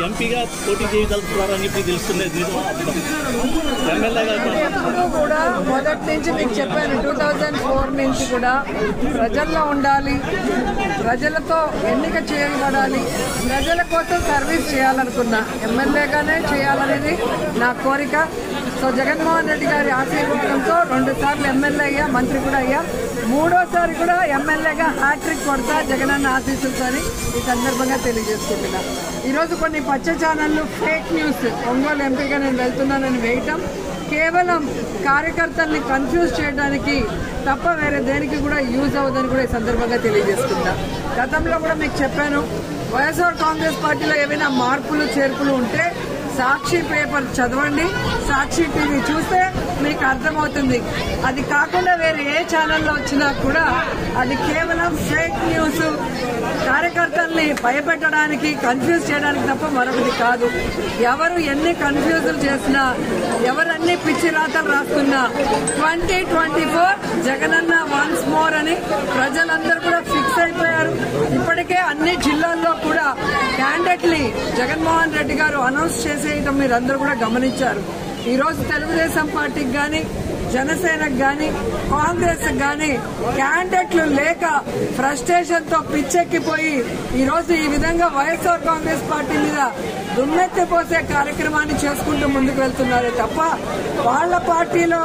ఎంపీగా పోటీ చేయగలుగుతున్నారని చెప్పి తెలుస్తుంది. కూడా మొదటి నుంచి మీకు చెప్పాను, 2004 నుంచి కూడా ప్రజల్లో ఉండాలి, ప్రజలతో ఎన్నిక చేయబడాలి, ప్రజల కోసం సర్వీస్ చేయాలనుకున్నా, ఎమ్మెల్యేగానే చేయాలనేది నా కోరిక. సో జగన్మోహన్ రెడ్డి గారి ఆశీర్వాదంతో 2 సార్లు ఎమ్మెల్యే అయ్యా, మంత్రి కూడా అయ్యా, 3వ సారి కూడా ఎమ్మెల్యేగా హ్యాట్రిక్ కొడతా జగనన్న ఆశీస్సులతో అని ఈ సందర్భంగా తెలియజేసుకుంటున్నా. ఈరోజు కొన్ని పచ్చ ఛానళ్ళు ఫేక్ న్యూస్ ఒంగోలు ఎంపీగా నేను వెళ్తున్నానని వేయటం కేవలం కార్యకర్తల్ని కన్ఫ్యూజ్ చేయడానికి తప్ప వేరే దేనికి కూడా యూజ్ అవ్వదని కూడా ఈ సందర్భంగా తెలియజేసుకుంటా. గతంలో కూడా మీకు చెప్పాను, వైఎస్ఆర్ కాంగ్రెస్ పార్టీలో ఏవైనా మార్పులు చేర్పులు ఉంటే సాక్షి పేపర్ చదవండి, సాక్షి టీవీ చూస్తే మీకు అర్థమవుతుంది. అది కాకుండా వేరే ఏ ఛానల్లో వచ్చినా కూడా అది కేవలం ఫేక్ న్యూస్, కార్యకర్తల్ని భయపెట్టడానికి, కన్ఫ్యూజ్ చేయడానికి తప్ప మరొకటి కాదు. ఎవరు ఎన్ని కన్ఫ్యూజులు చేసినా, ఎవరన్ని పిచ్చి రాతలు రాస్తున్నా 2024 జగనన్న వన్స్ మోర్ అని ప్రజలందరూ కూడా ఫిక్స్ అయిపోయారు. ఇప్పటికే అన్ని జిల్లాల్లో కూడా క్యాండిడేట్ని జగన్మోహన్ రెడ్డి గారు అనౌన్స్ చేసేయటం మీరందరూ కూడా గమనించారు. ఈ రోజు తెలుగుదేశం పార్టీకి గాని, జనసేనకు గాని, కాంగ్రెస్ గాని క్యాండిడేట్లు లేక ఫ్రస్ట్రేషన్ తో పిచ్చెక్కిపోయి ఈ రోజు ఈ విధంగా వైఎస్ఆర్ కాంగ్రెస్ పార్టీ మీద దుమ్మెత్తిపోసే కార్యక్రమాన్ని చేసుకుంటూ ముందుకు వెళ్తున్నారే తప్ప వాళ్ల పార్టీలో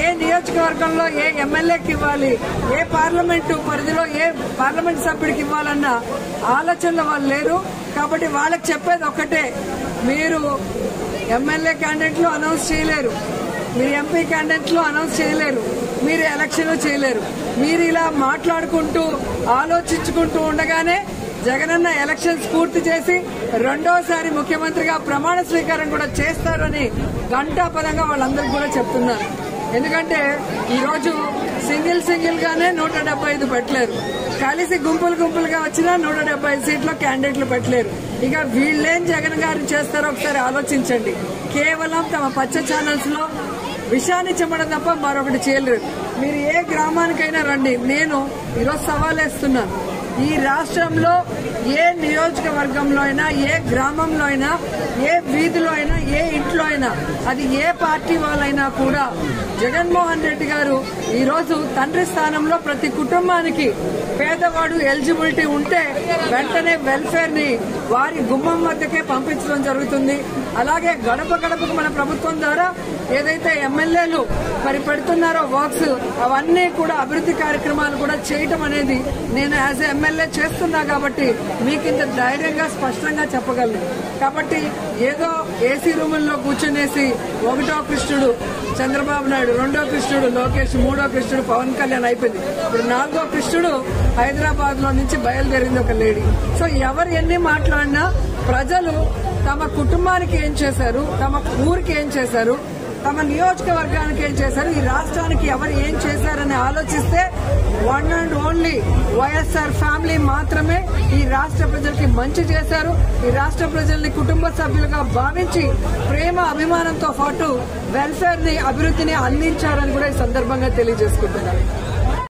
ఏ నియోజకవర్గంలో ఏ ఎమ్మెల్యేకి ఇవ్వాలి, ఏ పార్లమెంటు పరిధిలో ఏ పార్లమెంట్ సభ్యుడికి ఇవ్వాలన్న ఆలోచనలో వాళ్ళు లేరు. కాబట్టి వాళ్ళకి చెప్పేది ఒక్కటే, మీరు ఎమ్మెల్యే క్యాండిడేట్లు అనౌన్స్ చేయలేరు, మీరు ఎంపీ క్యాండిడేట్లు అనౌన్స్ చేయలేరు, మీరు ఎలక్షన్ చేయలేరు. మీరు ఇలా మాట్లాడుకుంటూ ఆలోచించుకుంటూ ఉండగానే జగనన్న ఎలక్షన్స్ పూర్తి చేసి 2వసారి ముఖ్యమంత్రిగా ప్రమాణ స్వీకారం కూడా చేస్తారని ఘంటాపదంగా వాళ్ళందరికీ కూడా చెప్తున్నారు. ఎందుకంటే ఈరోజు సింగిల్ గానే 175 పెట్టలేరు, కలిసి గుంపులుగా వచ్చినా 175 సీట్లో క్యాండిడేట్లు పెట్టలేరు. ఇక వీళ్ళేం జగన్ గారు చేస్తారో ఒకసారి ఆలోచించండి. కేవలం తమ పచ్చ ఛానల్స్ లో విషయాన్ని చెప్పడం తప్ప మరొకటి చేయలేరు. మీరు ఏ గ్రామానికైనా రండి, నేను ఈరోజు సవాలేస్తున్నాను. ఈ రాష్ట్రంలో ఏ నియోజకవర్గంలో అయినా, ఏ గ్రామంలో అయినా, ఏ వీధిలో అయినా, ఏ ఇంట్లో అయినా, అది ఏ పార్టీ వాళ్ళైనా కూడా జగన్మోహన్ రెడ్డి గారు ఈరోజు తండ్రి స్థానంలో ప్రతి కుటుంబానికి పేదవాడు ఎలిజిబిలిటీ ఉంటే వెంటనే వెల్ఫేర్ ని వారి గుమ్మం వద్దకే పంపించడం జరుగుతుంది. అలాగే గడప గడపకు మన ప్రభుత్వం ద్వారా ఏదైతే ఎమ్మెల్యేలు మరి పెడుతున్నారో వర్క్స్, అవన్నీ కూడా అభివృద్ధి కార్యక్రమాలు కూడా చేయటం అనేది నేను యాజ్ ఎమ్మెల్యే చేస్తున్నా కాబట్టి మీకు ఇంత ధైర్యంగా స్పష్టంగా చెప్పగలను. కాబట్టి ఏదో ఏసీ రూముల్లో కూర్చునేసి 1వ కృష్ణుడు చంద్రబాబు నాయుడు, 2వ కృష్ణుడు లోకేష్, 3వ కృష్ణుడు పవన్ కళ్యాణ్ అయిపోయింది. ఇప్పుడు 4వ కృష్ణుడు హైదరాబాద్ లో నుంచి బయలుదేరింది ఒక లేడీ. సో ఎవరు ఎన్ని మాట్లాడినా ప్రజలు తమ కుటుంబానికి ఏం చేశారు, తమ ఊరికి ఏం చేశారు, తమ నియోజకవర్గానికి ఏం చేశారు, ఈ రాష్ట్రానికి ఎవరు ఏం చేశారని ఆలోచిస్తే one and only YSR family మాత్రమే ఈ రాష్ట్ర ప్రజలకి మంచి చేశారు. ఈ రాష్ట్ర ప్రజల్ని కుటుంబ సభ్యులుగా భావించి ప్రేమ అభిమానంతో పాటు వెల్ఫేర్ ని, అభివృద్ధిని అందించారని కూడా ఈ సందర్భంగా తెలియజేసుకుంటున్నారు.